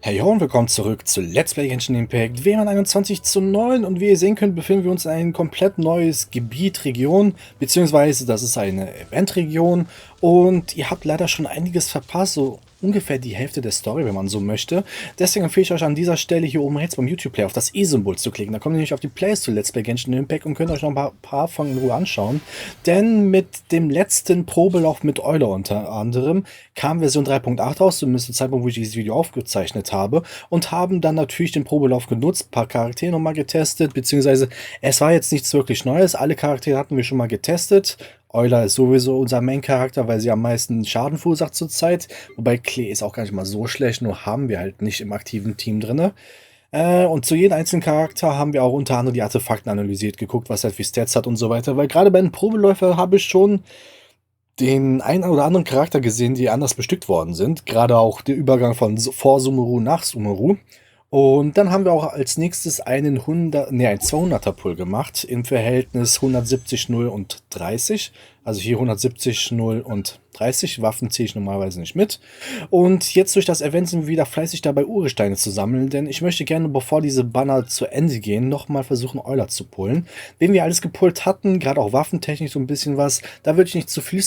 Hey ho und willkommen zurück zu Let's Play Genshin Impact WM21:9 und wie ihr sehen könnt, befinden wir uns in ein komplett neues Gebiet, Region, beziehungsweise das ist eine Eventregion und ihr habt leider schon einiges verpasst, so ungefähr die Hälfte der Story, wenn man so möchte. Deswegen empfehle ich euch an dieser Stelle hier oben rechts beim YouTube-Player auf das E-Symbol zu klicken. Da kommt ihr nämlich auf die Plays zu Let's Play Genshin Impact und könnt euch noch ein paar von in Ruhe anschauen. Denn mit dem letzten Probelauf mit Euler unter anderem kam Version 3.8 raus, zumindest zum Zeitpunkt, wo ich dieses Video aufgezeichnet habe, und haben dann natürlich den Probelauf genutzt, ein paar Charaktere nochmal getestet, beziehungsweise es war jetzt nichts wirklich Neues, alle Charaktere hatten wir schon mal getestet. Euler ist sowieso unser Main-Charakter, weil sie am meisten Schaden verursacht zurzeit, wobei Klee ist auch gar nicht mal so schlecht, nur haben wir halt nicht im aktiven Team drin. Und zu jedem einzelnen Charakter haben wir auch unter anderem die Artefakten analysiert, geguckt, was er für Stats hat und so weiter, weil gerade bei den Probeläufen habe ich schon den einen oder anderen Charakter gesehen, die anders bestückt worden sind. Gerade auch der Übergang von vor Sumeru nach Sumeru. Und dann haben wir auch als nächstes einen 200er Pull gemacht im Verhältnis 170, 0 und 30. Also hier 170, 0 und 30. Waffen ziehe ich normalerweise nicht mit. Und jetzt durch das Event sind wir wieder fleißig dabei, Urgesteine zu sammeln, denn ich möchte gerne, bevor diese Banner zu Ende gehen, nochmal versuchen, Euler zu pullen. Wen wir alles gepullt hatten, gerade auch waffentechnisch so ein bisschen was, da würde ich nicht zu viel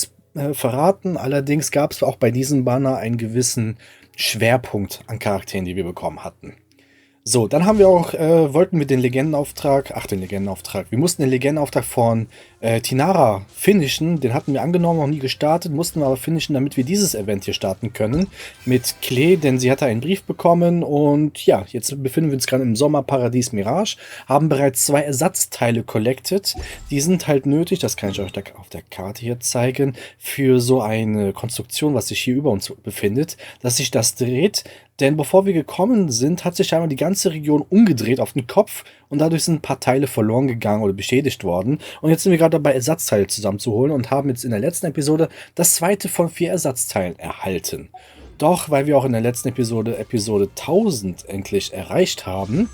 verraten. Allerdings gab es auch bei diesem Banner einen gewissen Schwerpunkt an Charakteren, die wir bekommen hatten. So, dann haben wir auch, wollten wir den Legendenauftrag, wir mussten den Legendenauftrag von Tinara finishen, den hatten wir angenommen, noch nie gestartet, mussten wir aber finishen, damit wir dieses Event hier starten können mit Klee, denn sie hatte einen Brief bekommen und ja, jetzt befinden wir uns gerade im Sommerparadies Mirage, haben bereits 2 Ersatzteile collected, die sind halt nötig, das kann ich euch auf der Karte hier zeigen, für so eine Konstruktion, was sich hier über uns befindet, dass sich das dreht. Denn bevor wir gekommen sind, hat sich einmal die ganze Region umgedreht auf den Kopf und dadurch sind ein paar Teile verloren gegangen oder beschädigt worden. Und jetzt sind wir gerade dabei, Ersatzteile zusammenzuholen und haben jetzt in der letzten Episode das zweite von 4 Ersatzteilen erhalten. Doch, weil wir auch in der letzten Episode 1000 endlich erreicht haben,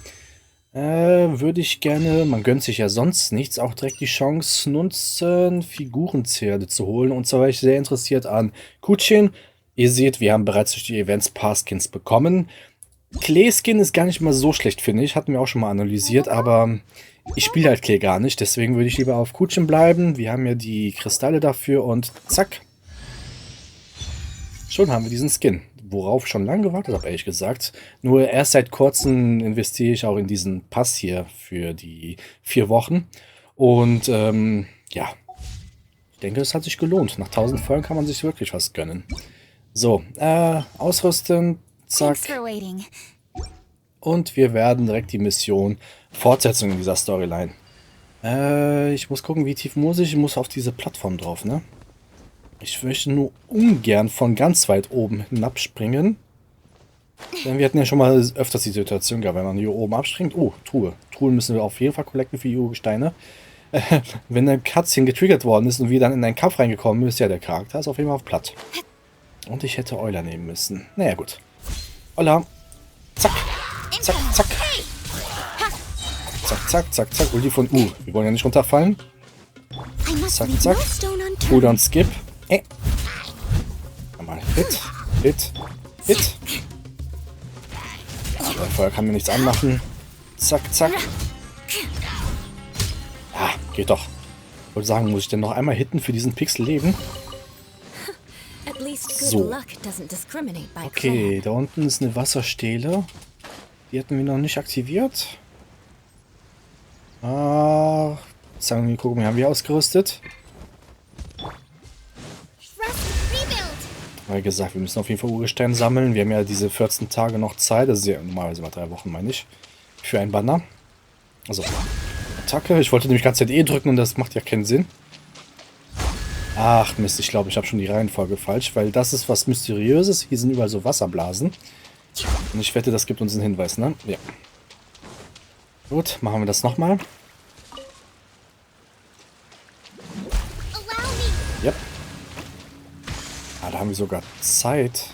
würde ich gerne, man gönnt sich ja sonst nichts, auch direkt die Chance nutzen, Figurenzerde zu holen. Und zwar war ich sehr interessiert an Kutschin. Ihr seht, wir haben bereits durch die Events paar Skins bekommen. Klee-Skin ist gar nicht mal so schlecht, finde ich. Hatten wir auch schon mal analysiert, aber ich spiele halt Klee gar nicht. Deswegen würde ich lieber auf Kutschen bleiben. Wir haben ja die Kristalle dafür und zack. Schon haben wir diesen Skin. Worauf ich schon lange gewartet habe, ehrlich gesagt. Nur erst seit kurzem investiere ich auch in diesen Pass hier für die 4 Wochen. Und ja, ich denke, es hat sich gelohnt. Nach 1000 Folgen kann man sich wirklich was gönnen. So, ausrüsten, zack. Und wir werden direkt die Mission Fortsetzung in dieser Storyline. Ich muss gucken, wie tief muss ich? Ich muss auf diese Plattform drauf, ne? Ich möchte nur ungern von ganz weit oben hinabspringen. Denn wir hatten ja schon mal öfters die Situation gehabt, wenn man hier oben abspringt. Oh, Truhe. Truhen müssen wir auf jeden Fall collecten für die Urgesteine. Wenn ein Cutscene getriggert worden ist und wir dann in einen Kampf reingekommen ist, ja, der Charakter ist auf jeden Fall auf platt. Und ich hätte Euler nehmen müssen. Naja, gut. Euler. Zack. Zack, zack. Zack, zack, zack, zack. Und die von... wir wollen ja nicht runterfallen. Zack, zack. Oder und Skip. Mal Hit, Hit, Hit. Der Feuer kann mir nichts anmachen. Zack, zack. Ja, geht doch. Ich wollte sagen, muss ich denn noch einmal hitten für diesen Pixel leben? So. Okay, da unten ist eine Wasserstele. Die hatten wir noch nicht aktiviert. Sagen wir, gucken, wir haben wir ausgerüstet. Wie gesagt, wir müssen auf jeden Fall Urgesteine sammeln. Wir haben ja diese 14 Tage noch Zeit. Das ist ja normalerweise mal 3 Wochen, meine ich. Für einen Banner. Also, Attacke. Ich wollte nämlich ganz Zeit E drücken und das macht ja keinen Sinn. Ach Mist, ich glaube, ich habe schon die Reihenfolge falsch, weil das ist was Mysteriöses. Hier sind überall so Wasserblasen. Und ich wette, das gibt uns einen Hinweis, ne? Ja. Gut, machen wir das nochmal. Ja. Ah, da haben wir sogar Zeit.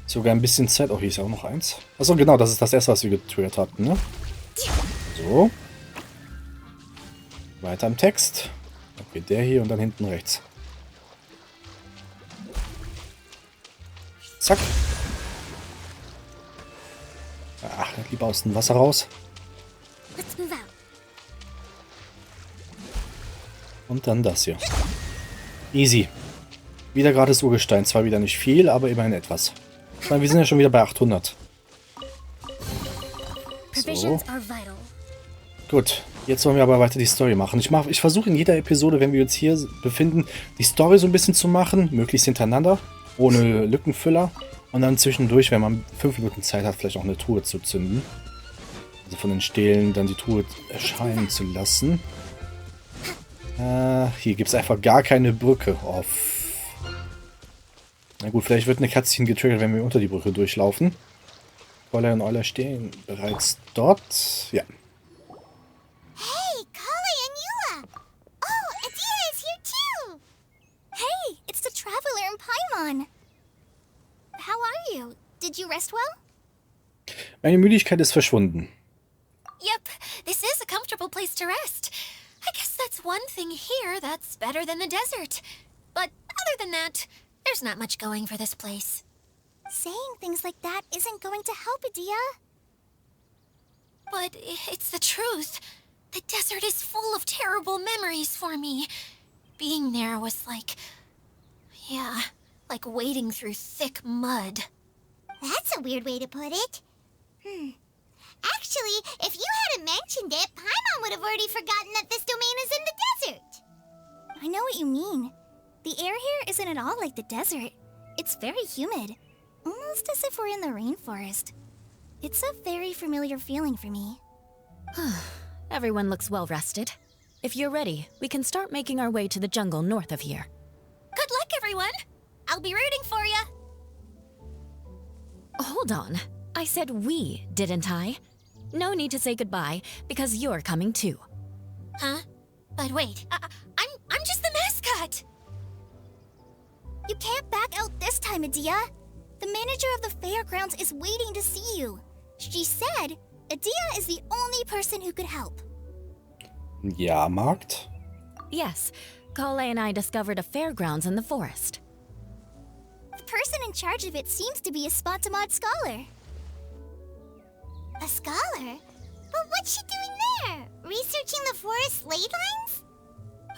Sogar ein bisschen Zeit. Oh, hier ist ja auch noch eins. Achso, genau, das ist das erste, was wir getriggert hatten, ne? So. Weiter im Text. Okay, der hier und dann hinten rechts. Zack. lieber aus dem Wasser raus. Und dann das hier. Easy. Wieder gratis Urgestein. Zwar wieder nicht viel, aber immerhin etwas. Ich meine, wir sind ja schon wieder bei 800. So. Gut. Jetzt wollen wir aber weiter die Story machen. Ich versuche in jeder Episode, wenn wir uns hier befinden, die Story so ein bisschen zu machen. Möglichst hintereinander. Ohne Lückenfüller. Und dann zwischendurch, wenn man 5 Minuten Zeit hat, vielleicht auch eine Truhe zu zünden. Also von den Stelen dann die Truhe erscheinen zu lassen. Hier gibt es einfach gar keine Brücke. Oh. Na gut, vielleicht wird eine Cutscene getriggert, wenn wir unter die Brücke durchlaufen. Kolle und Euler stehen bereits dort. Ja. Hey, Kolle and Eula! Oh, Adia is here too! Hey, it's the traveler in Paimon. How are you? Did you rest well? Meine Müdigkeit ist verschwunden. Yep, this is a comfortable place to rest. I guess that's one thing here that's better than the desert. But other than that, there's not much going for this place. Saying things like that isn't going to help, Adia. But it's the truth. The desert is full of terrible memories for me. Being there was like... yeah, like wading through thick mud. That's a weird way to put it. Actually, if you hadn't mentioned it, Paimon would have already forgotten that this domain is in the desert. I know what you mean. The air here isn't at all like the desert. It's very humid. Almost as if we're in the rainforest. It's a very familiar feeling for me. Everyone looks well rested. If you're ready, we can start making our way to the jungle north of here. Good luck, everyone! I'll be rooting for you! Hold on. I said we, didn't I? No need to say goodbye, because you're coming too. Huh? But wait, I'm just the mascot! You can't back out this time, Adia. The manager of the fairgrounds is waiting to see you. She said Adia is the only person who could help. Ja, Markt? Yes, Kale and I discovered a fairgrounds in the forest. The person in charge of it seems to be a Spotamod scholar. A scholar? But what's she doing there? Researching the forest ley lines?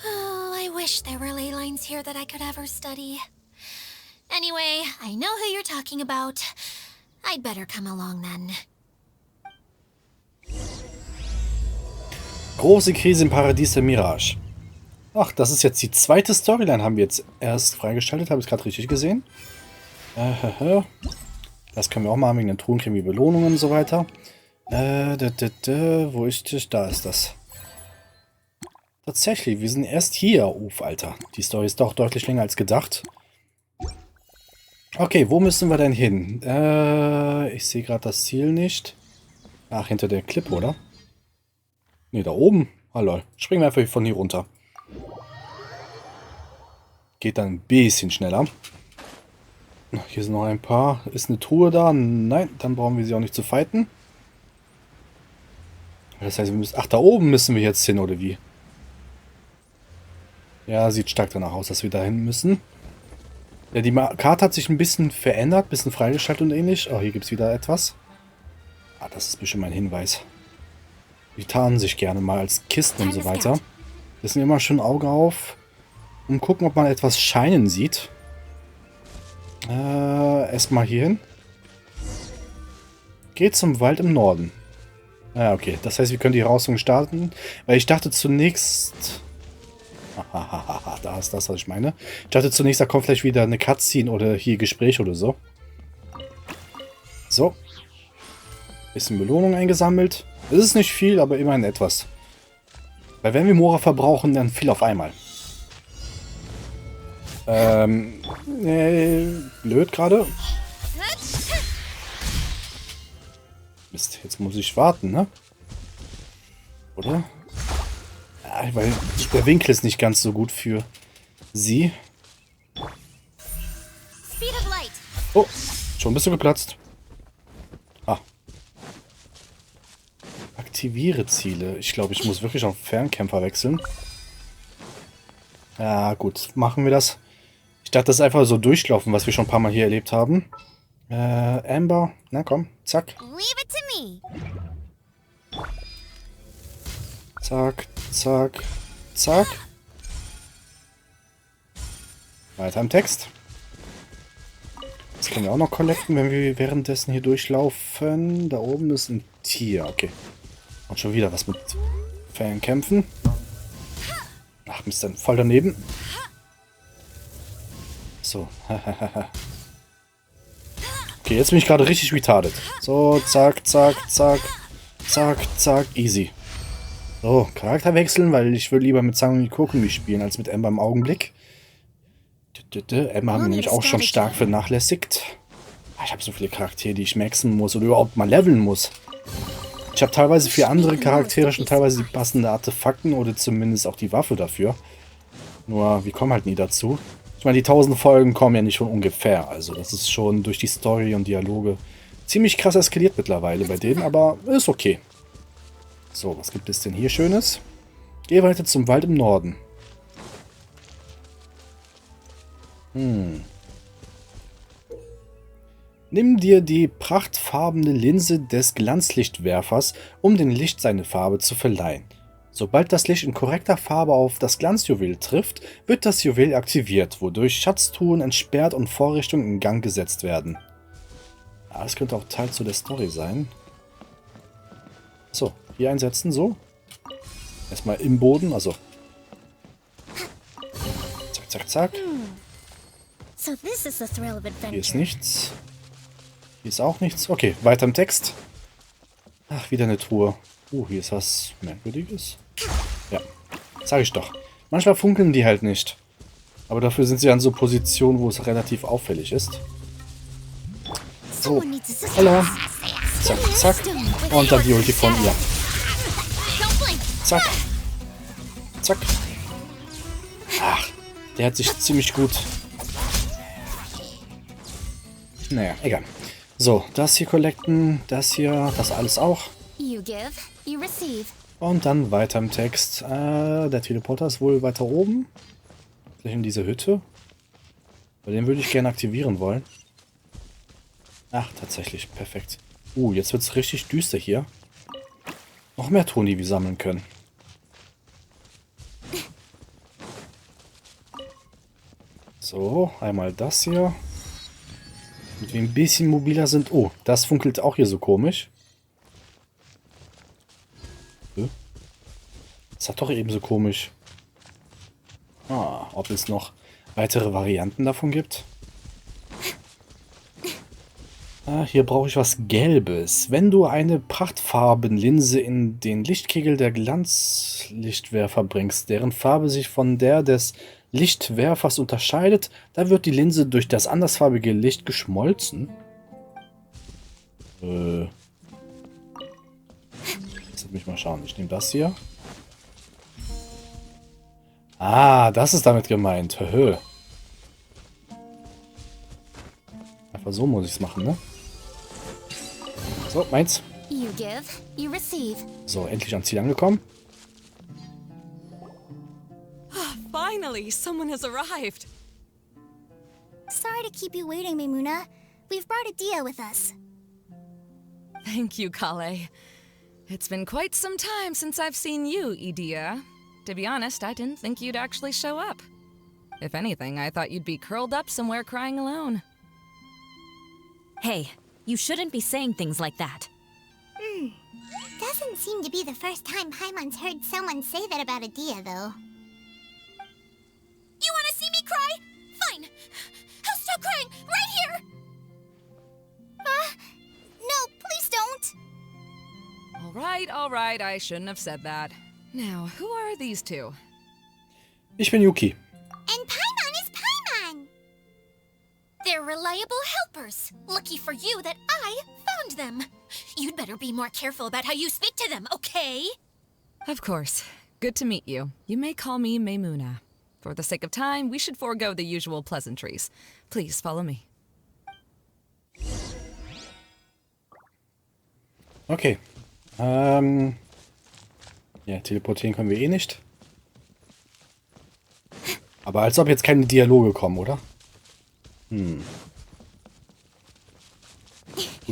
Oh, I wish there were ley lines here that I could ever study. Anyway, I know who you're talking about. I'd better come along then. Große Krise im Paradies der Mirage. Ach, das ist jetzt die zweite Storyline, haben wir jetzt erst freigeschaltet. Habe ich gerade richtig gesehen. Das können wir auch machen, wegen den Truhen kriegen wir Belohnungen und so weiter. Wo ist das? Da ist das. Tatsächlich, wir sind erst hier. Uff, Alter. Die Story ist doch deutlich länger als gedacht. Okay, wo müssen wir denn hin? Ich sehe gerade das Ziel nicht. Ach, hinter der Klippe, oder? Ne, da oben. Hallo. Springen wir einfach von hier runter. Geht dann ein bisschen schneller. Hier sind noch ein paar. Ist eine Truhe da? Nein, dann brauchen wir sie auch nicht zu fighten. Das heißt, wir müssen... Ach, da oben müssen wir jetzt hin, oder wie? Ja, sieht stark danach aus, dass wir da hin müssen. Ja, die Karte hat sich ein bisschen verändert, ein bisschen freigeschaltet und ähnlich. Oh, hier gibt es wieder etwas. Ah, das ist bestimmt ein Hinweis. Die tarnen sich gerne mal als Kisten und so weiter. Das sind immer schön Auge auf. Und gucken, ob man etwas scheinen sieht. Erstmal hier hin. Geht zum Wald im Norden. Ah, okay. Das heißt, wir können die Herausforderung starten. Weil ich dachte zunächst... Da ist das, was ich meine. Ich dachte zunächst, da kommt vielleicht wieder eine Cutscene oder hier Gespräch oder so. So. Bisschen Belohnung eingesammelt. Es ist nicht viel, aber immerhin etwas. Weil wenn wir Mora verbrauchen, dann viel auf einmal. Blöd gerade. Mist, jetzt muss ich warten, ne? Oder? Ja, weil der Winkel ist nicht ganz so gut für sie. Oh, schon bist du geplatzt. Ah. Aktiviere Ziele. Ich glaube, ich muss wirklich auf Fernkämpfer wechseln. Ja, gut, machen wir das. Ich dachte, das ist einfach so durchlaufen, was wir schon ein paar Mal hier erlebt haben. Amber, na komm, zack. Leave it to me. Zack, zack, zack. Weiter im Text. Das können wir auch noch collecten, wenn wir währenddessen hier durchlaufen. Da oben ist ein Tier, okay. Und schon wieder was mit Fernkämpfen. Ach, Mist, dann voll daneben. So, okay, jetzt bin ich gerade richtig retarded. So, zack, zack, zack, zack, zack, easy. So, Charakter wechseln, weil ich würde lieber mit Sangomi Kokumi spielen, als mit Ember im Augenblick. Ember haben wir nämlich auch schon stark vernachlässigt. Ich habe so viele Charaktere, die ich maxen muss oder überhaupt mal leveln muss. Ich habe teilweise für andere Charaktere schon teilweise die passenden Artefakten oder zumindest auch die Waffe dafür. Nur, wir kommen halt nie dazu. Ich meine, die 1000 Folgen kommen ja nicht von ungefähr. Also das ist schon durch die Story und Dialoge ziemlich krass eskaliert mittlerweile bei denen, aber ist okay. So, was gibt es denn hier Schönes? Geh weiter zum Wald im Norden. Nimm dir die prachtfarbene Linse des Glanzlichtwerfers, um dem Licht seine Farbe zu verleihen. Sobald das Licht in korrekter Farbe auf das Glanzjuwel trifft, wird das Juwel aktiviert, wodurch Schatztruhen entsperrt und Vorrichtungen in Gang gesetzt werden. Ja, das könnte auch Teil zu der Story sein. So, hier einsetzen, so. Erstmal im Boden, also. Zack, zack, zack. So this is the thrill of adventure. Hier ist nichts. Hier ist auch nichts. Okay, weiter im Text. Ach, wieder eine Truhe. Hier ist was Merkwürdiges. Ja, sag ich doch. Manchmal funkeln die halt nicht. Aber dafür sind sie an so Positionen, wo es relativ auffällig ist. So, hallo. Zack, zack. Und dann die Ulti von ihr. Zack. Zack. Ach, der hat sich ziemlich gut... Naja, egal. So, das hier collecten, das hier, das alles auch. You give, you receive. Und dann weiter im Text. Der Teleporter ist wohl weiter oben. Vielleicht in diese Hütte. Bei dem würde ich gerne aktivieren wollen. Ach, tatsächlich, perfekt. Jetzt wird es richtig düster hier. Noch mehr Ton, die wir sammeln können. So, einmal das hier. Damit wir ein bisschen mobiler sind. Das funkelt auch hier so komisch. Das hat doch eben so komisch. Ob es noch weitere Varianten davon gibt. Hier brauche ich was Gelbes. Wenn du eine Prachtfarbenlinse in den Lichtkegel der Glanzlichtwerfer bringst, deren Farbe sich von der des Lichtwerfers unterscheidet, dann wird die Linse durch das andersfarbige Licht geschmolzen. Lass mich mal schauen. Ich nehme das hier. Das ist damit gemeint. Höhö. Einfach so muss ich es machen, ne? So, meins. You give, you receive. So, endlich am Ziel angekommen. Finally, someone has arrived. Sorry to keep you waiting, Maimuna. We've brought Adia with us. Thank you, Kale. It's been quite some time since I've seen you, Idia. To be honest, I didn't think you'd actually show up. If anything, I thought you'd be curled up somewhere crying alone. Hey, you shouldn't be saying things like that. Doesn't seem to be the first time Paimon's heard someone say that about Adia, though. You want to see me cry? Fine. I'll stop crying right here. No, please don't. All right, I shouldn't have said that. Now, who are these two? Ich bin Yuki. And Paimon is Paimon. They're reliable helpers. Lucky for you that I found them. You'd better be more careful about how you speak to them, okay? Of course. Good to meet you. You may call me Maimuna. For the sake of time, we should forego the usual pleasantries. Please follow me. Okay. Ja, teleportieren können wir eh nicht. Aber als ob jetzt keine Dialoge kommen, oder?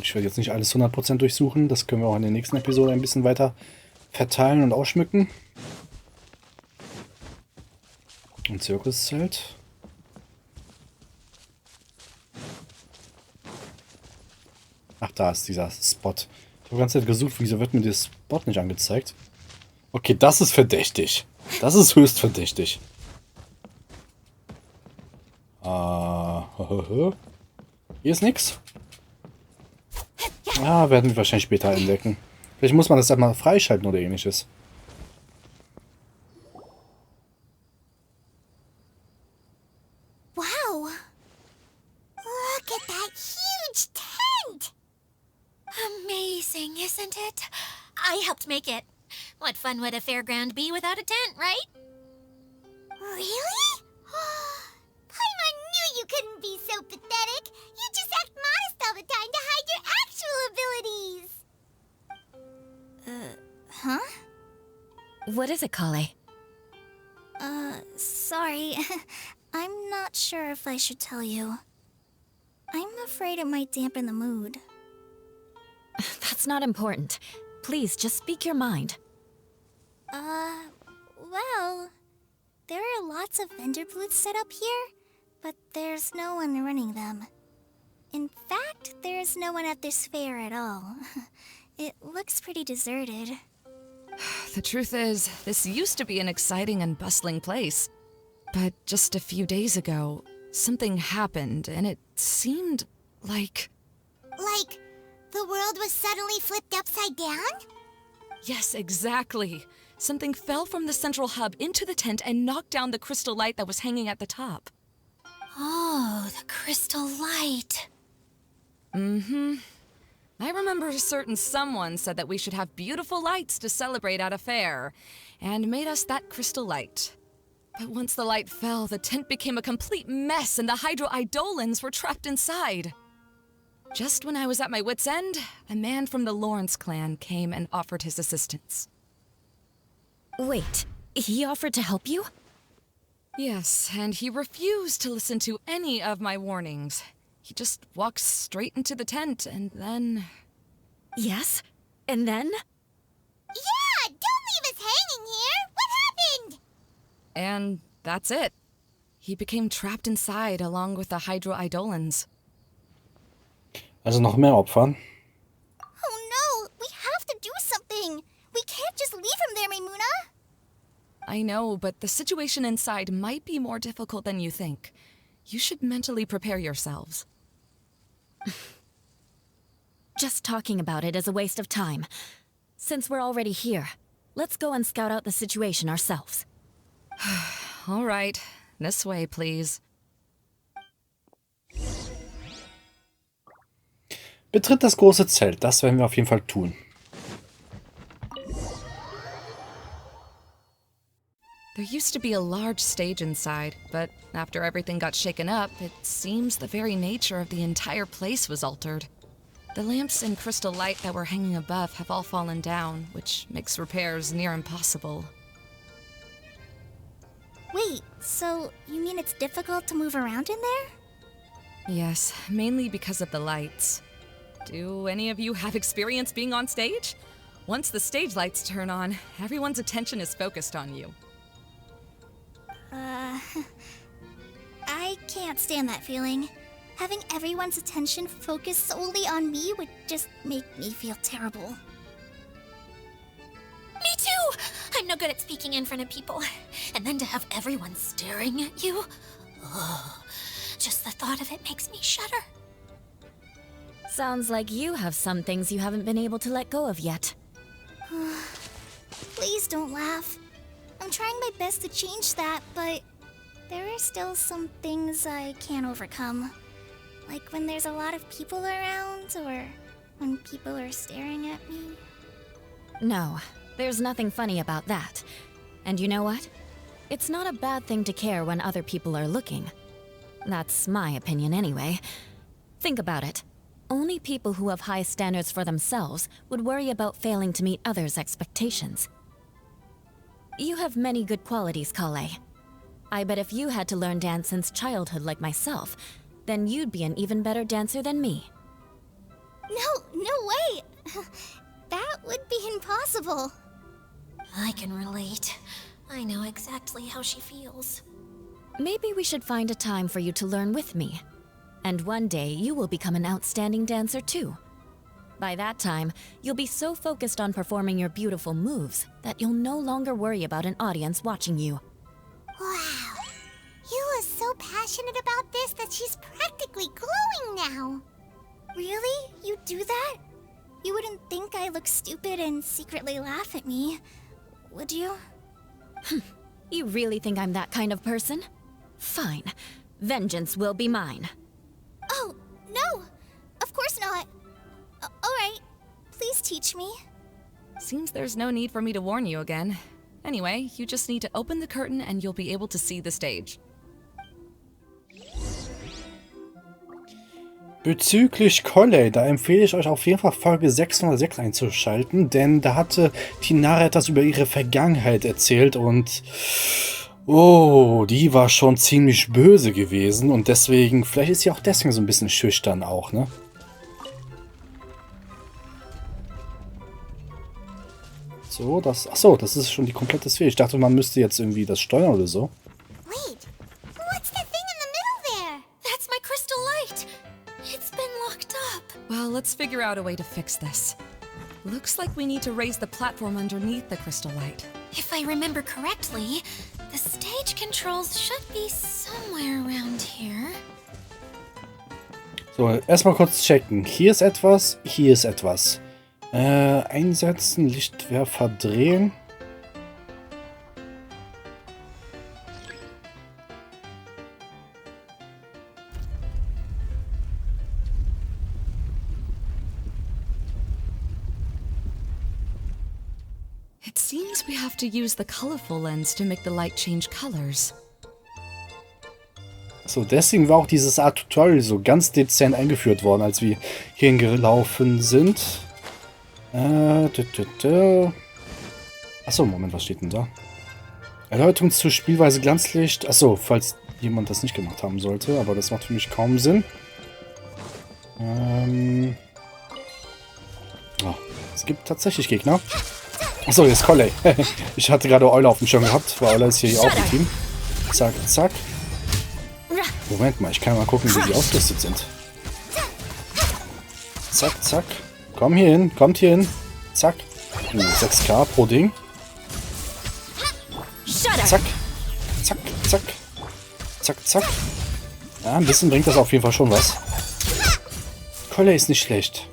Gut, ich werde jetzt nicht alles 100% durchsuchen. Das können wir auch in der nächsten Episode ein bisschen weiter verteilen und ausschmücken. Ein Zirkuszelt. Ach, da ist dieser Spot. Ich habe die ganze Zeit gesucht, wieso wird mir der Spot nicht angezeigt? Okay, das ist verdächtig. Das ist höchst verdächtig. Hier ist nichts. Ah, werden wir wahrscheinlich später entdecken. Vielleicht muss man das einmal freischalten oder ähnliches. Wow! Look at that huge tent! Amazing, isn't it? I helped make it. What fun would a fairground be without a tent, right? Really? Paimon knew you couldn't be so pathetic. You just act modest all the time to hide your actual abilities. Huh? What is it, Kale? Sorry. I'm not sure if I should tell you. I'm afraid it might dampen the mood. That's not important. Please, just speak your mind. Well, there are lots of vendor booths set up here, but there's no one running them. In fact, there's no one at this fair at all. It looks pretty deserted. The truth is, this used to be an exciting and bustling place. But just a few days ago, something happened, and it seemed like... Like, the world was suddenly flipped upside down? Yes, exactly. Something fell from the central hub into the tent and knocked down the crystal light that was hanging at the top. Oh, the crystal light. Mm-hmm. I remember a certain someone said that we should have beautiful lights to celebrate at a fair, and made us that crystal light. But once the light fell, the tent became a complete mess and the Hydro-Eidolons were trapped inside. Just when I was at my wit's end, a man from the Lawrence clan came and offered his assistance. Wait, he offered to help you? Yes, and he refused to listen to any of my warnings. He just walked straight into the tent, and then... Yes? And then? Yeah, don't leave us hanging here! What happened? And that's it. He became trapped inside along with the Hydro-Eidolons. Also noch mehr Opfern. Oh no, we have to do something! We can't just leave him there, Maimuna! I know, but the situation inside might be more difficult than you think. You should mentally prepare yourselves. Just talking about it is a waste of time. Since we're already here, let's go and scout out the situation ourselves. All right. This way, please. Betritt das große Zelt. Das werden wir auf jeden Fall tun. There used to be a large stage inside, but after everything got shaken up, it seems the very nature of the entire place was altered. The lamps and crystal light that were hanging above have all fallen down, which makes repairs near impossible. Wait, so you mean it's difficult to move around in there? Yes, mainly because of the lights. Do any of you have experience being on stage? Once the stage lights turn on, everyone's attention is focused on you. I can't stand that feeling. Having everyone's attention focused solely on me would just make me feel terrible. Me too! I'm no good at speaking in front of people. And then to have everyone staring at you? Oh, just the thought of it makes me shudder. Sounds like you have some things you haven't been able to let go of yet. Please don't laugh. I'm trying my best to change that, but there are still some things I can't overcome. Like when there's a lot of people around, or when people are staring at me. No, there's nothing funny about that. And you know what? It's not a bad thing to care when other people are looking. That's my opinion anyway. Think about it. Only people who have high standards for themselves would worry about failing to meet others' expectations. You have many good qualities, Kale. I bet if you had to learn dance since childhood like myself, then you'd be an even better dancer than me. No way! That would be impossible. I can relate. I know exactly how she feels. Maybe we should find a time for you to learn with me. And one day, you will become an outstanding dancer too. By that time, you'll be so focused on performing your beautiful moves that you'll no longer worry about an audience watching you. Wow. You are so passionate about this that she's practically glowing now. Really? You do that? You wouldn't think I look stupid and secretly laugh at me, would you? You really think I'm that kind of person? Fine. Vengeance will be mine. Oh, no! Of course not. Alright, please teach me. Seems there's no need for me to warn you again. Anyway, you just need to open the curtain and you'll be able to see the stage. Bezüglich Colley, da empfehle ich euch auf jeden Fall Folge 606 einzuschalten, denn da hatte Tinara etwas über ihre Vergangenheit erzählt und oh, die war schon ziemlich böse gewesen und deswegen, vielleicht ist sie auch deswegen so ein bisschen schüchtern auch, ne? So, achso, das ist schon die komplette Sphäre. Ich dachte, man müsste jetzt irgendwie das steuern oder so. Wait, what's the thing in the middle there? That's my crystal light. It's been locked up. Well, let's figure out a way to fix this. Looks like we need to raise the platform underneath the crystal light. If I remember correctly, the stage controls should be somewhere around here. So, erstmal kurz checken. Hier ist etwas, hier ist etwas. Einsetzen, Lichtwerfer drehen. It seems we have to use the colorful lens to make the light change colors. So, deswegen war auch dieses Art Tutorial so ganz dezent eingeführt worden, als wir hierhin gelaufen sind. Achso, Moment, was steht denn da? Erläuterung zur Spielweise Glanzlicht. Achso, falls jemand das nicht gemacht haben sollte, aber das macht für mich kaum Sinn. Oh, es gibt tatsächlich Gegner. Achso, jetzt Colley. Ich hatte gerade Eule auf dem Schirm gehabt, weil Eule ist hier auch im Team. Zack, zack. Moment mal, ich kann mal gucken, wie die ausgerüstet sind. Zack, zack. Komm hier hin, kommt hier hin. Zack. 6K pro Ding. Zack. Zack, zack. Zack, zack. Ja, ein bisschen bringt das auf jeden Fall schon was. Colley ist nicht schlecht.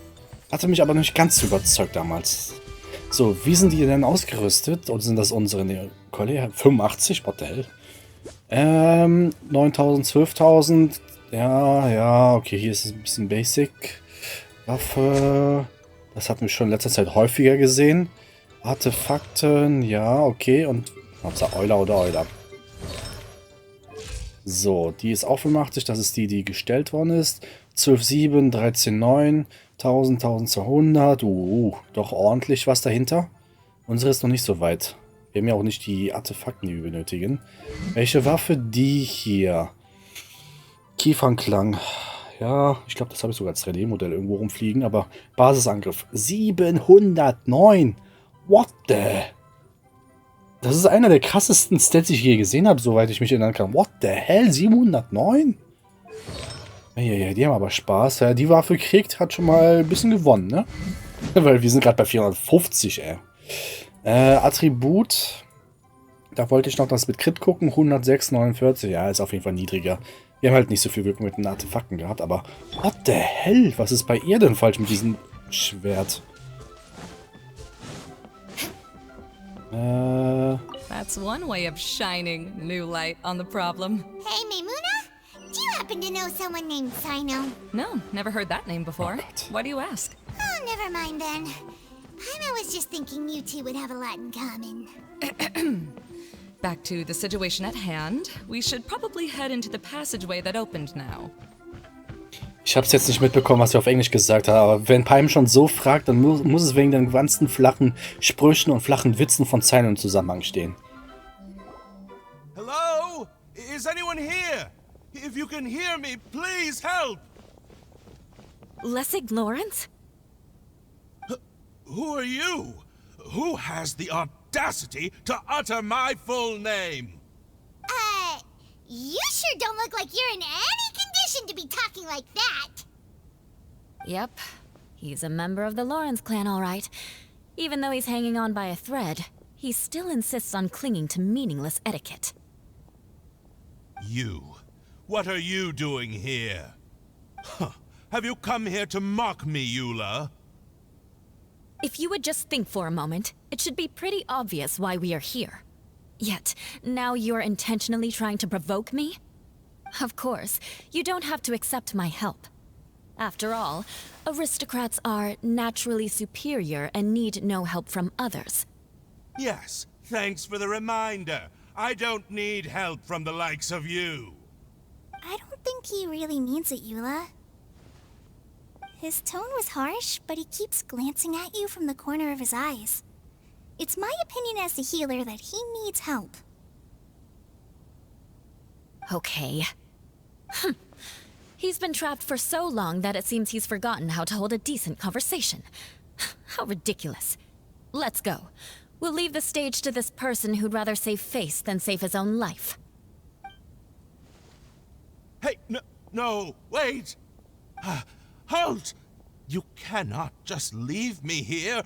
Hatte mich aber nicht ganz überzeugt damals. So, wie sind die denn ausgerüstet? Oder sind das unsere? Ne, Colley 85? What the hell? 9000, 12.000. Ja, okay, hier ist es ein bisschen basic. Waffe. Das hatten wir schon in letzter Zeit häufiger gesehen. Artefakten, ja, okay. Und Hauptsache Euler oder Euler. So, die ist auch 85. Das ist die, die gestellt worden ist. 12,7, 13,9, 1000, 1200. Doch ordentlich was dahinter. Unsere ist noch nicht so weit. Wir haben ja auch nicht die Artefakten, die wir benötigen. Welche Waffe? Die hier. Kiefernklang. Ja, ich glaube, das habe ich sogar als 3D-Modell irgendwo rumfliegen, aber Basisangriff 709. What the? Das ist einer der krassesten Stats, die ich je gesehen habe, soweit ich mich erinnern kann. What the hell? 709? Ja, die haben aber Spaß. Ja, die Waffe kriegt, hat schon mal ein bisschen gewonnen, ne? Weil wir sind gerade bei 450, ey. Attribut. Da wollte ich noch das mit Crit gucken. 106,49. Ja, ist auf jeden Fall niedriger. Wir haben halt nicht so viel Glück mit den Artefakten gehabt, aber what the hell? Was ist bei ihr denn falsch mit diesem Schwert? That's one way of shining new light on the problem. Hey, Maimuna? Do you happen to know someone named Sino? No, never heard that name before. Oh, God. Why do you ask? Oh, never mind then. Paimon was just thinking you two would have a lot in common. Back to the situation at hand. We should probably head into the passageway that opened now. Ich habe es jetzt nicht mitbekommen, was wir auf Englisch gesagt haben, aber wenn Paim schon so fragt, dann muss es wegen den ganzen flachen Sprüchen und flachen Witzen von Zeilen im Zusammenhang stehen. Hello? Is anyone here? If you can hear me, please help! Lessig Lawrence? Who are you? Who has the audacity to utter my full name? You sure don't look like you're in any condition to be talking like that. Yep, he's a member of the Lawrence clan, all right. Even though he's hanging on by a thread, he still insists on clinging to meaningless etiquette. You. What are you doing here? Huh. Have you come here to mock me, Eula? If you would just think for a moment, it should be pretty obvious why we are here. Yet, now you're intentionally trying to provoke me? Of course, you don't have to accept my help. After all, aristocrats are naturally superior and need no help from others. Yes, thanks for the reminder. I don't need help from the likes of you. I don't think he really means it, Eula. His tone was harsh, but he keeps glancing at you from the corner of his eyes. It's my opinion as the healer that he needs help. Okay. He's been trapped for so long that it seems he's forgotten how to hold a decent conversation. How ridiculous. Let's go. We'll leave the stage to this person who'd rather save face than save his own life. Hey, no, wait! Halt! You cannot just leave me here.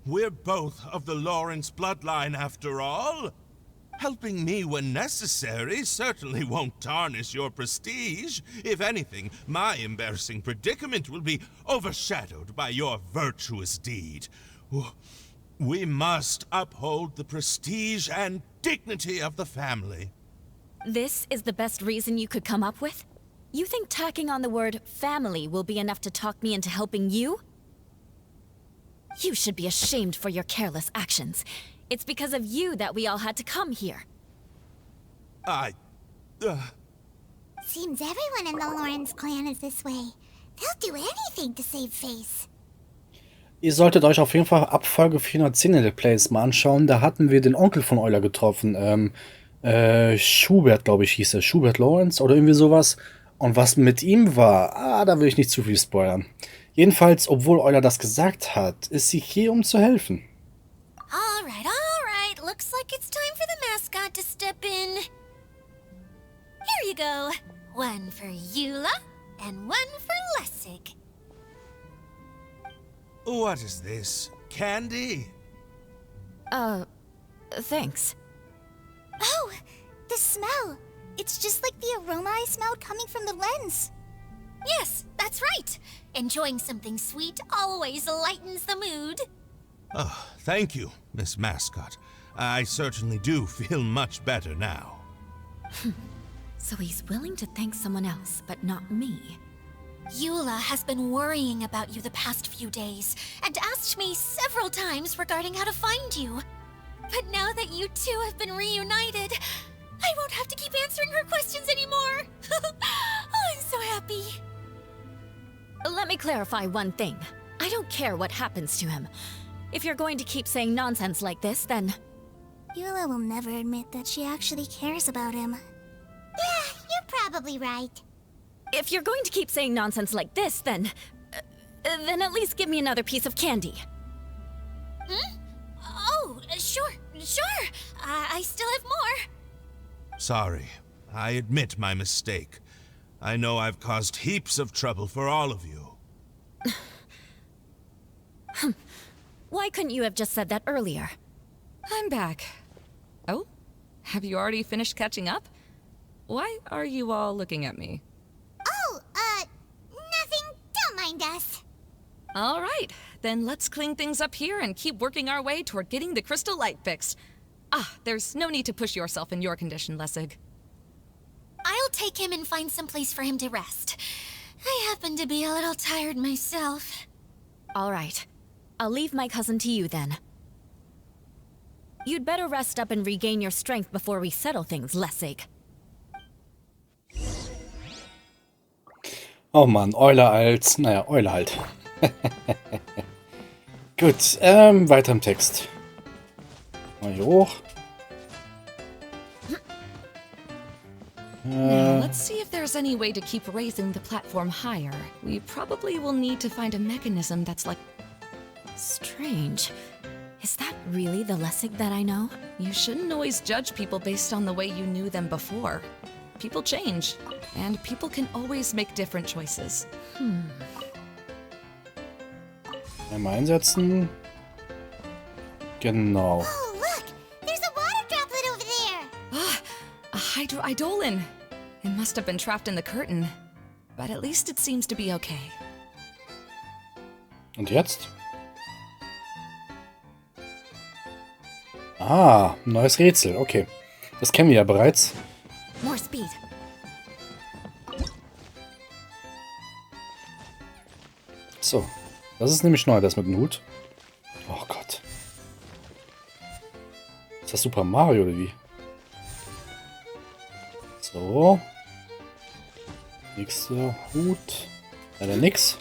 We're both of the Lawrence bloodline, after all. Helping me when necessary certainly won't tarnish your prestige. If anything, my embarrassing predicament will be overshadowed by your virtuous deed. We must uphold the prestige and dignity of the family. This is the best reason you could come up with? You think tacking on the word family will be enough to talk me into helping you? You should be ashamed for your careless actions. It's because of you that we all had to come here. Seems everyone in the Lawrence clan is this way. They'll do anything to save face. Ihr solltet euch auf jeden Fall ab Folge 410 in den Plays mal anschauen. Da hatten wir den Onkel von Euler getroffen. Schubert, glaube ich, hieß er. Schubert Lawrence oder irgendwie sowas. Und was mit ihm war, da will ich nicht zu viel spoilern. Jedenfalls, obwohl Euler das gesagt hat, ist sie hier, um zu helfen. All right. Looks like it's time for the mascot to step in. Here you go. One for Eula and one for Lessig. What is this? Candy? Thanks. Oh, the smell. It's just like the aroma I smelled coming from the lens. Yes, that's right. Enjoying something sweet always lightens the mood. Oh, thank you, Miss Mascot. I certainly do feel much better now. So he's willing to thank someone else, but not me. Eula has been worrying about you the past few days and asked me several times regarding how to find you. But now that you two have been reunited, I won't have to keep answering her questions anymore. Oh, I'm so happy. Let me clarify one thing. I don't care what happens to him. If you're going to keep saying nonsense like this, then... Eula will never admit that she actually cares about him. Yeah, you're probably right. If you're going to keep saying nonsense like this, then at least give me another piece of candy. Hmm? Oh, sure. I still have more. Sorry. I admit my mistake. I know I've caused heaps of trouble for all of you. Why couldn't you have just said that earlier? I'm back. Oh? Have you already finished catching up? Why are you all looking at me? Oh, nothing. Don't mind us. All right, then let's clean things up here and keep working our way toward getting the crystal light fixed. There's no need to push yourself in your condition, Lessig. I'll take him and find some place for him to rest. I happen to be a little tired myself. All right. I'll leave my cousin to you then. You'd better rest up and regain your strength before we settle things, Lessig. Oh Mann, Euler als... Naja, Euler halt. Gut, weiter im Text. Mal hier hoch. Now, let's see if there's any way to keep raising the platform higher. We probably will need to find a mechanism that's like... Strange. Is that really the Lessig that I know? You shouldn't always judge people based on the way you knew them before. People change, and people can always make different choices. Einmal einsetzen. Genau. Oh, look! There's a water droplet over there! Ah, a hydroidolin. It must have been trapped in the curtain. But at least it seems to be okay. Und jetzt? Ah, neues Rätsel. Okay. Das kennen wir ja bereits. More speed. So. Das ist nämlich neu, das mit dem Hut. Oh Gott. Ist das Super Mario oder wie? So. Nächster Hut. Leider nix.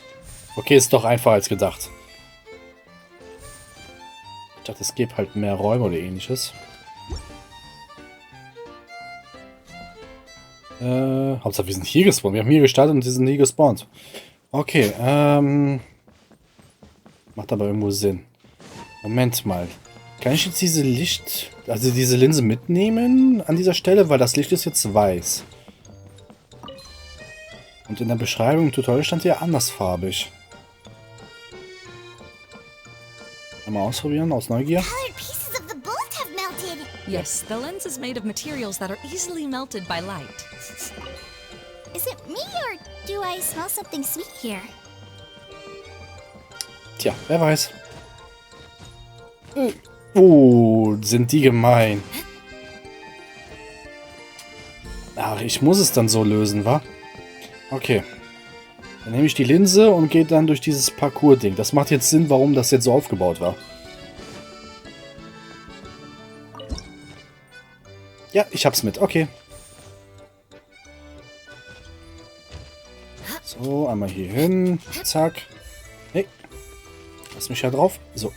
Okay, ist doch einfacher als gedacht. Ich dachte, es gibt halt mehr Räume oder ähnliches. Hauptsache, wir sind hier gespawnt. Wir haben hier gestartet und sie sind nie gespawnt. Okay, macht aber irgendwo Sinn. Moment mal. Kann ich jetzt diese diese Linse mitnehmen an dieser Stelle? Weil das Licht ist jetzt weiß. Und in der Beschreibung im Tutorial stand ja andersfarbig. Mal ausprobieren, aus Neugier. Colored pieces of the bolt have melted! Yes, the lens is made of materials that are easily melted by light. Is it me, or do I smell something sweet here? Tja, wer weiß. Oh, sind die gemein. Ach, ich muss es dann so lösen, wa? Okay. Dann nehme ich die Linse und gehe dann durch dieses Parcours-Ding. Das macht jetzt Sinn, warum das jetzt so aufgebaut war. Ja, ich hab's mit. Okay. So, einmal hier hin. Zack. Hey. Lass mich ja drauf. So.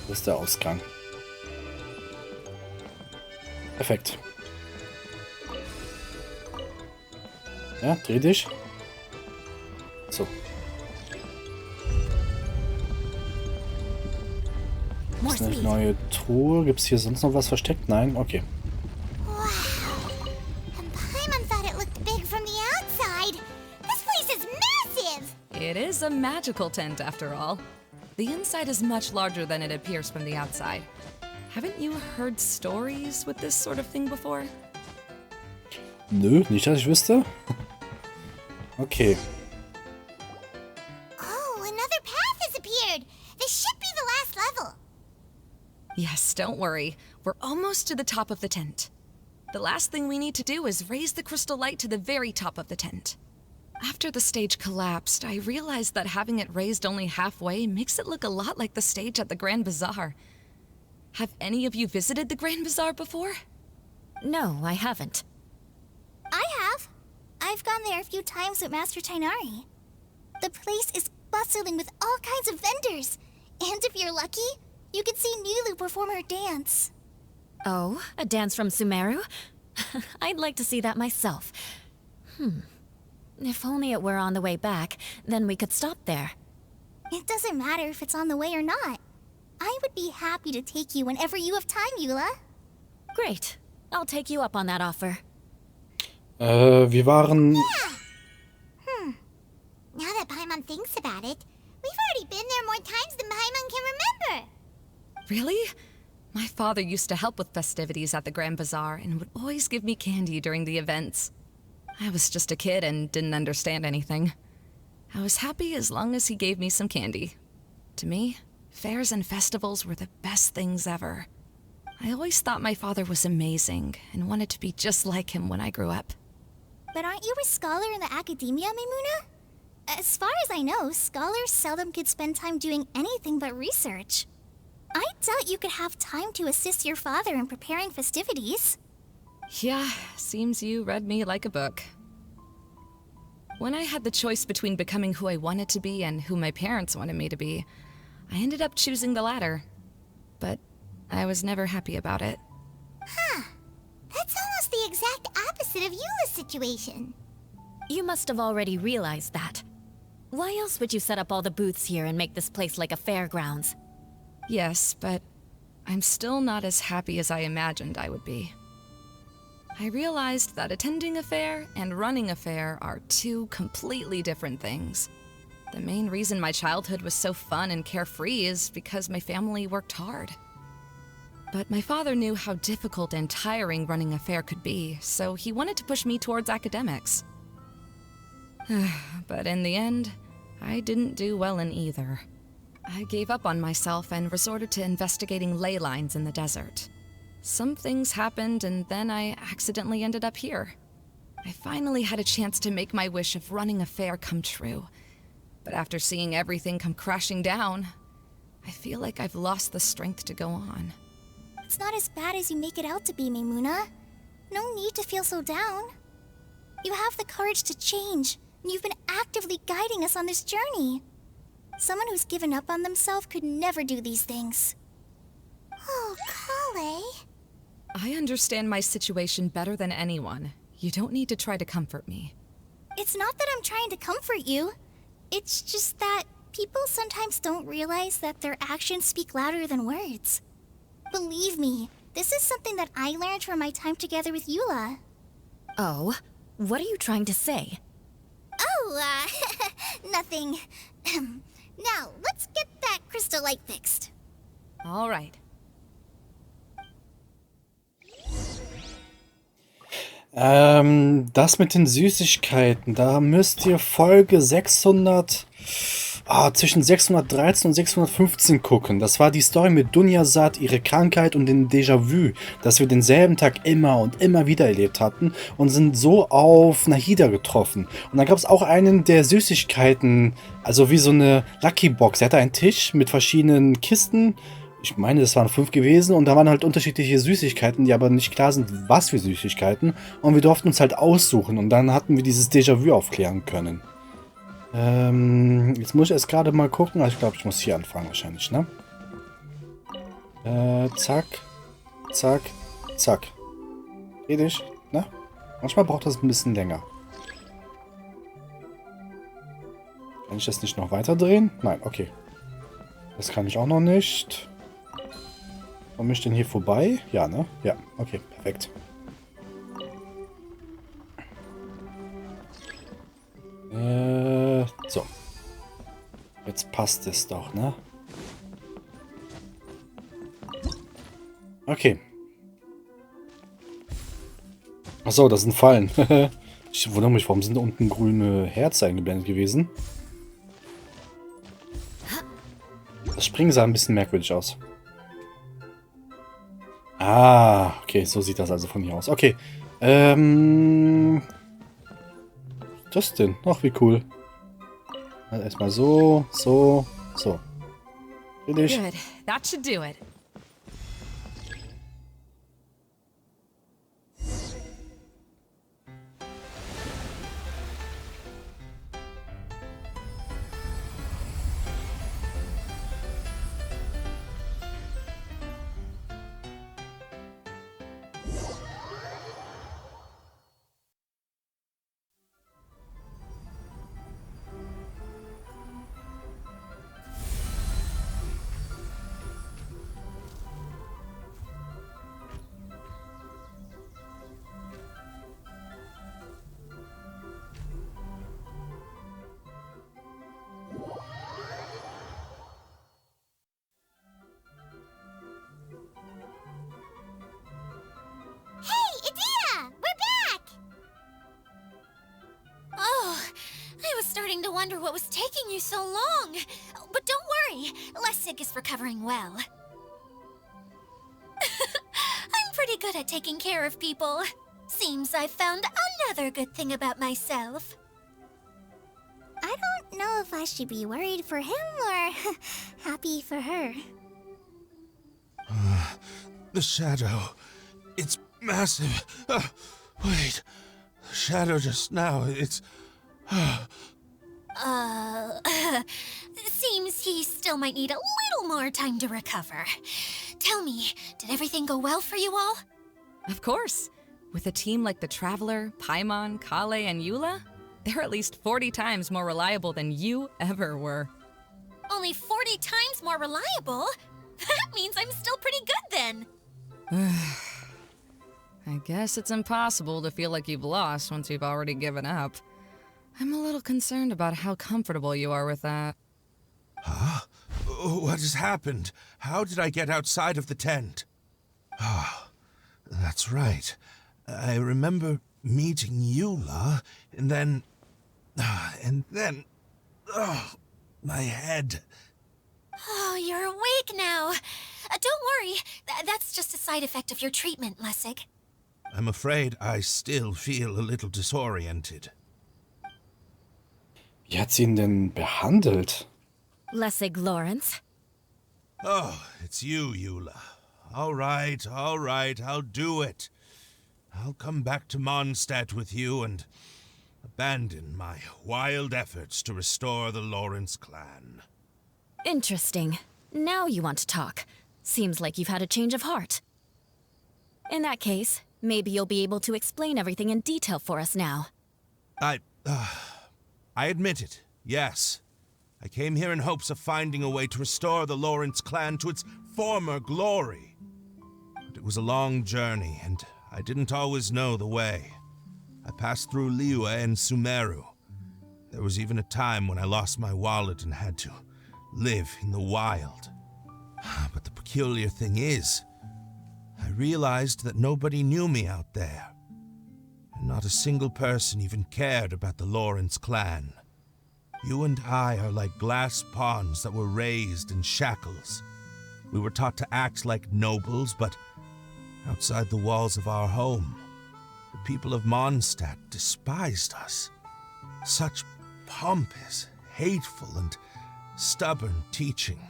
Das ist der Ausgang. Perfekt. Ja, dreh dich. So. Das ist eine neue Truhe. Gibt es hier sonst noch was versteckt? Nein? Okay. Wow! And Paimon thought it looked big from the outside! This place is massive! It is a magical tent, after all. The inside is much larger than it appears from the outside. Haven't you heard stories with this sort of thing before? Nö, nicht, dass ich wüsste. Okay. Oh, another path has appeared! This should be the last level! Yes, don't worry. We're almost to the top of the tent. The last thing we need to do is raise the crystal light to the very top of the tent. After the stage collapsed, I realized that having it raised only halfway makes it look a lot like the stage at the Grand Bazaar. Have any of you visited the Grand Bazaar before? No, I haven't. I have. I've gone there a few times with Master Tainari. The place is bustling with all kinds of vendors. And if you're lucky, you can see Nilu perform her dance. Oh, a dance from Sumeru? I'd like to see that myself. If only it were on the way back, then we could stop there. It doesn't matter if it's on the way or not. I would be happy to take you whenever you have time, Eula. Great. I'll take you up on that offer. Wir waren... Now that Paimon thinks about it, we've already been there more times than Paimon can remember. Really? My father used to help with festivities at the Grand Bazaar and would always give me candy during the events. I was just a kid and didn't understand anything. I was happy as long as he gave me some candy. To me, fairs and festivals were the best things ever. I always thought my father was amazing and wanted to be just like him when I grew up. But aren't you a scholar in the academia, Maimuna? As far as I know, scholars seldom could spend time doing anything but research. I doubt you could have time to assist your father in preparing festivities. Yeah, seems you read me like a book. When I had the choice between becoming who I wanted to be and who my parents wanted me to be, I ended up choosing the latter. But I was never happy about it. Huh. That's almost the exact opposite of Eula's situation. You must have already realized that. Why else would you set up all the booths here and make this place like a fairgrounds? Yes, but I'm still not as happy as I imagined I would be. I realized that attending a fair and running a fair are two completely different things. The main reason my childhood was so fun and carefree is because my family worked hard. But my father knew how difficult and tiring running a fair could be, so he wanted to push me towards academics. But in the end, I didn't do well in either. I gave up on myself and resorted to investigating ley lines in the desert. Some things happened, and then I accidentally ended up here. I finally had a chance to make my wish of running a fair come true. But after seeing everything come crashing down, I feel like I've lost the strength to go on. It's not as bad as you make it out to be, Maimuna. No need to feel so down. You have the courage to change, and you've been actively guiding us on this journey. Someone who's given up on themselves could never do these things. Oh, Kale. I understand my situation better than anyone. You don't need to try to comfort me. It's not that I'm trying to comfort you. It's just that people sometimes don't realize that their actions speak louder than words. Believe me, this is something that I learned from my time together with Eula. Oh? What are you trying to say? Oh, nothing. Now, let's get that crystal light fixed. All right. Das mit den Süßigkeiten, da müsst ihr Folge 600, zwischen 613 und 615 gucken. Das war die Story mit Dunyazad, ihre Krankheit und dem Déjà-vu, dass wir denselben Tag immer und immer wieder erlebt hatten und sind so auf Nahida getroffen. Und dann gab es auch einen der Süßigkeiten, also wie so eine Lucky Box. Er hatte einen Tisch mit verschiedenen Kisten. Ich meine, das waren 5 gewesen und da waren halt unterschiedliche Süßigkeiten, die aber nicht klar sind, was für Süßigkeiten. Und wir durften uns halt aussuchen und dann hatten wir dieses Déjà-vu aufklären können. Jetzt muss ich erst gerade mal gucken. Also ich glaube, ich muss hier anfangen wahrscheinlich, ne? Zack, zack, zack. Dreh dich, ne? Manchmal braucht das ein bisschen länger. Kann ich das nicht noch weiter drehen? Nein, okay. Das kann ich auch noch nicht. Komme ich denn hier vorbei? Ja, ne? Ja, okay, perfekt. So. Jetzt passt es doch, ne? Okay. Achso, das sind Fallen. Ich wundere mich, warum sind da unten grüne Herzen eingeblendet gewesen? Das Springen sah ein bisschen merkwürdig aus. Ah, okay, so sieht das also von hier aus. Okay. Das denn? Ach, wie cool. Also erstmal so, so, so. Richtig. Good. That should do it. Starting to wonder what was taking you so long. But don't worry, Lessig is recovering well. I'm pretty good at taking care of people. Seems I've found another good thing about myself. I don't know if I should be worried for him or happy for her. The shadow. It's massive. Wait. The shadow just now, it's... Seems he still might need a little more time to recover. Tell me, did everything go well for you all? Of course. With a team like the Traveler, Paimon, Kale, and Eula, They're at least 40 times more reliable than you ever were. Only 40 times more reliable? That means I'm still pretty good then. I guess it's impossible to feel like you've lost once you've already given up. I'm a little concerned about how comfortable you are with that. Huh? What has happened? How did I get outside of the tent? Ah, that's right. I remember meeting Eula, and then... Oh, my head. Oh, you're awake now. Don't worry. That's just a side effect of your treatment, Lessig. I'm afraid I still feel a little disoriented. Wie hat sie ihn denn behandelt? Lessig Lawrence. Oh, it's you, Eula. All right, I'll do it. I'll come back to Mondstadt with you and abandon my wild efforts to restore the Lawrence clan. Interesting. Now you want to talk. Seems like you've had a change of heart. In that case, maybe you'll be able to explain everything in detail for us now. I admit it, yes. I came here in hopes of finding a way to restore the Lawrence clan to its former glory. But it was a long journey, and I didn't always know the way. I passed through Liyue and Sumeru. There was even a time when I lost my wallet and had to live in the wild. But the peculiar thing is, I realized that nobody knew me out there. And not a single person even cared about the Lawrence clan. You and I are like glass pawns that were raised in shackles. We were taught to act like nobles, but outside the walls of our home, the people of Mondstadt despised us. Such pompous, hateful, and stubborn teaching.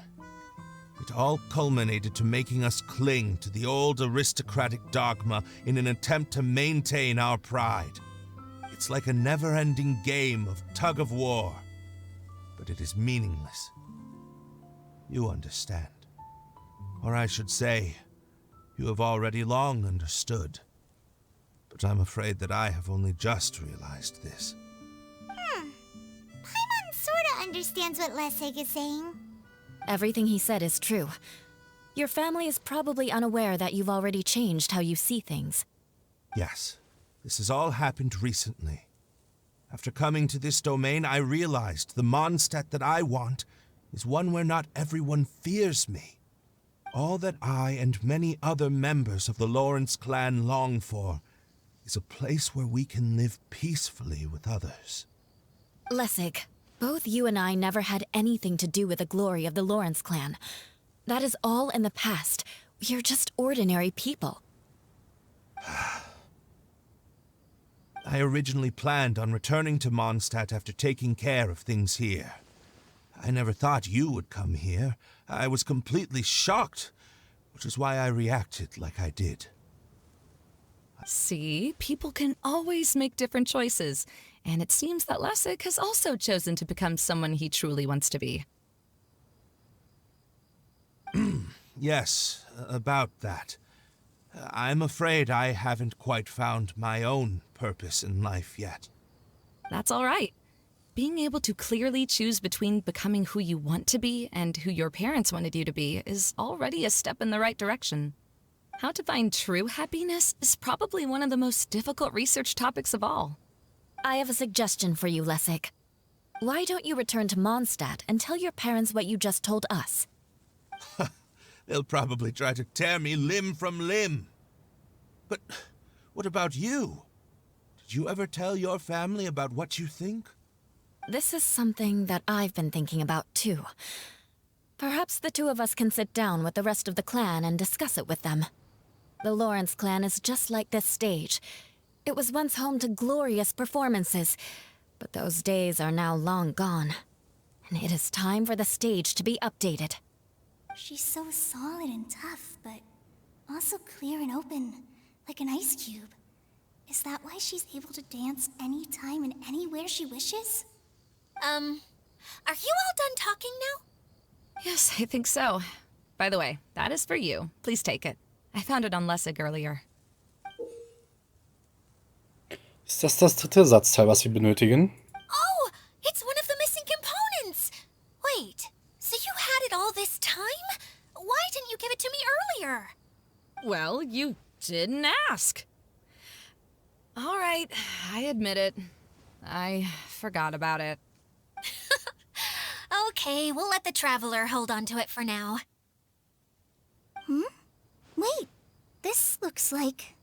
It all culminated to making us cling to the old aristocratic dogma in an attempt to maintain our pride. It's like a never-ending game of tug-of-war, but it is meaningless. You understand. Or I should say, you have already long understood. But I'm afraid that I have only just realized this. Paimon sorta understands what Lessig is saying. Everything he said is true. Your family is probably unaware that you've already changed how you see things. Yes, this has all happened recently. After coming to this domain, I realized the Mondstadt that I want is one where not everyone fears me. All that I and many other members of the Lawrence clan long for is a place where we can live peacefully with others. Lessig, both you and I never had anything to do with the glory of the Lawrence clan. That is all in the past. We are just ordinary people. I originally planned on returning to Mondstadt after taking care of things here. I never thought you would come here. I was completely shocked, which is why I reacted like I did. See, people can always make different choices, and it seems that Lessig has also chosen to become someone he truly wants to be. Yes, about that. I'm afraid I haven't quite found my own purpose in life yet. That's all right. Being able to clearly choose between becoming who you want to be and who your parents wanted you to be is already a step in the right direction. How to find true happiness is probably one of the most difficult research topics of all. I have a suggestion for you, Lessig. Why don't you return to Mondstadt and tell your parents what you just told us? They'll probably try to tear me limb from limb. But what about you? Did you ever tell your family about what you think? This is something that I've been thinking about, too. Perhaps the two of us can sit down with the rest of the clan and discuss it with them. The Lawrence clan is just like this stage. It was once home to glorious performances, but those days are now long gone. And it is time for the stage to be updated. She's so solid and tough, but also clear and open, like an ice cube. Is that why she's able to dance anytime and anywhere she wishes? Are you all done talking now? Yes, I think so. By the way, that is for you. Please take it. I found it on Lessig earlier. Ist das das dritte Satzteil, was wir benötigen? It's one of the missing components! Wait, so you had it all this time? Why didn't you give it to me earlier? Well, you didn't ask. All right, I admit it. I forgot about it. Okay, we'll let the Traveler hold on to it for now. Wait, this looks like...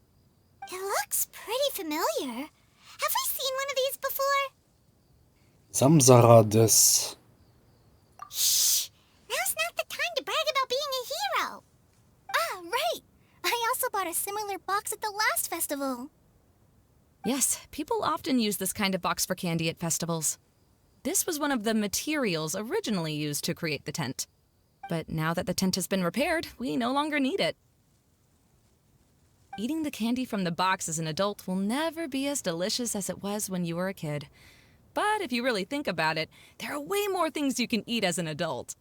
It looks pretty familiar. Have we seen one of these before? Samsara des... Shh! Now's not the time to brag about being a hero! Ah, right! I also bought a similar box at the last festival. Yes, people often use this kind of box for candy at festivals. This was one of the materials originally used to create the tent. But now that the tent has been repaired, we no longer need it. Eating the candy from the box as an adult will never be as delicious as it was when you were a kid. But if you really think about it, there are way more things you can eat as an adult.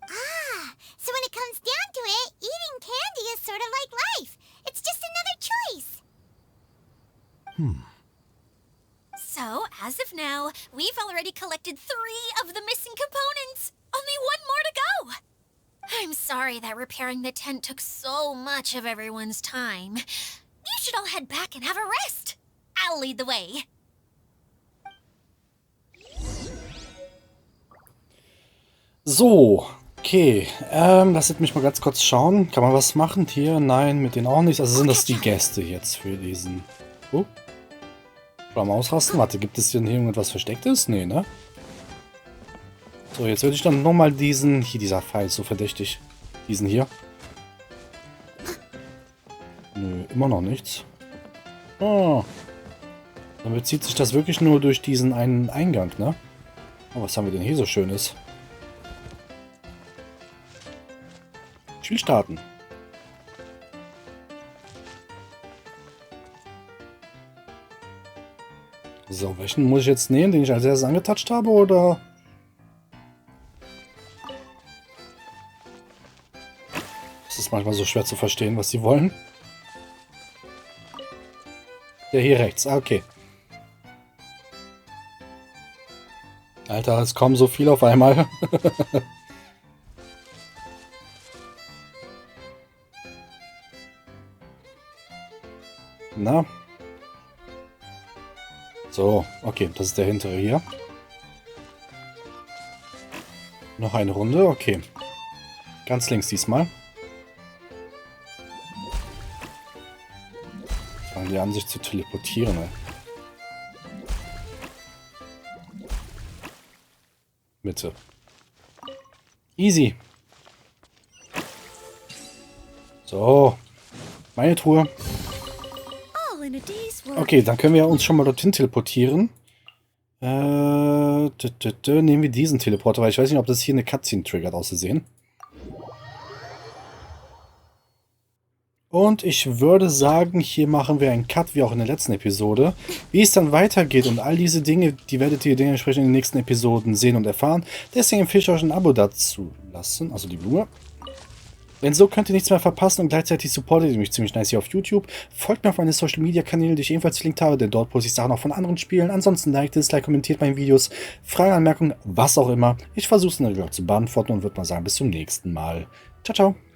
Ah, so when it comes down to it, eating candy is sort of like life. It's just another choice. So, as of now, we've already collected 3 of the missing components. Only 1 more to go. I'm sorry that repairing the tent took so much of everyone's time. You should all head back and have a rest. I'll lead the way. So, okay. Lasst mich mal ganz kurz schauen. Kann man was machen hier? Nein, mit denen auch nicht. Also sind das die Gäste jetzt für diesen... Oh. Mal ausrasten. Warte, gibt es hier irgendwas Verstecktes? Nee, ne? So, jetzt würde ich dann nochmal diesen... Hier, dieser Pfeil ist so verdächtig. Diesen hier. Nö, immer noch nichts. Oh. Dann bezieht sich das wirklich nur durch diesen einen Eingang, ne? Oh, was haben wir denn hier so Schönes? Ich will starten. So, welchen muss ich jetzt nehmen, den ich als erstes angetatscht habe, oder? Es ist manchmal so schwer zu verstehen, was sie wollen. Der hier rechts, okay. Alter, es kommen so viel auf einmal. Na? So, okay, das ist der hintere hier. Noch eine Runde, okay. Ganz links diesmal. Fangen die an, sich zu teleportieren. Ey. Mitte. Easy. So. Meine Truhe. Okay, dann können wir uns schon mal dorthin teleportieren. Nehmen wir diesen Teleporter, weil ich weiß nicht, ob das hier eine Cutscene triggert, auszusehen. Und ich würde sagen, hier machen wir einen Cut, wie auch in der letzten Episode. Wie es dann weitergeht und all diese Dinge, die werdet ihr dementsprechend in den nächsten Episoden sehen und erfahren. Deswegen empfehle ich euch ein Abo dazu lassen, also die Blume. Denn so könnt ihr nichts mehr verpassen und gleichzeitig supportet ihr mich ziemlich nice hier auf YouTube. Folgt mir auf meine Social Media Kanäle, die ich ebenfalls verlinkt habe, denn dort poste ich Sachen auch von anderen Spielen. Ansonsten liked, dislike, kommentiert meine Videos, Fragen, Anmerkungen, was auch immer. Ich versuche es natürlich auch zu beantworten und würde mal sagen, bis zum nächsten Mal. Ciao, ciao.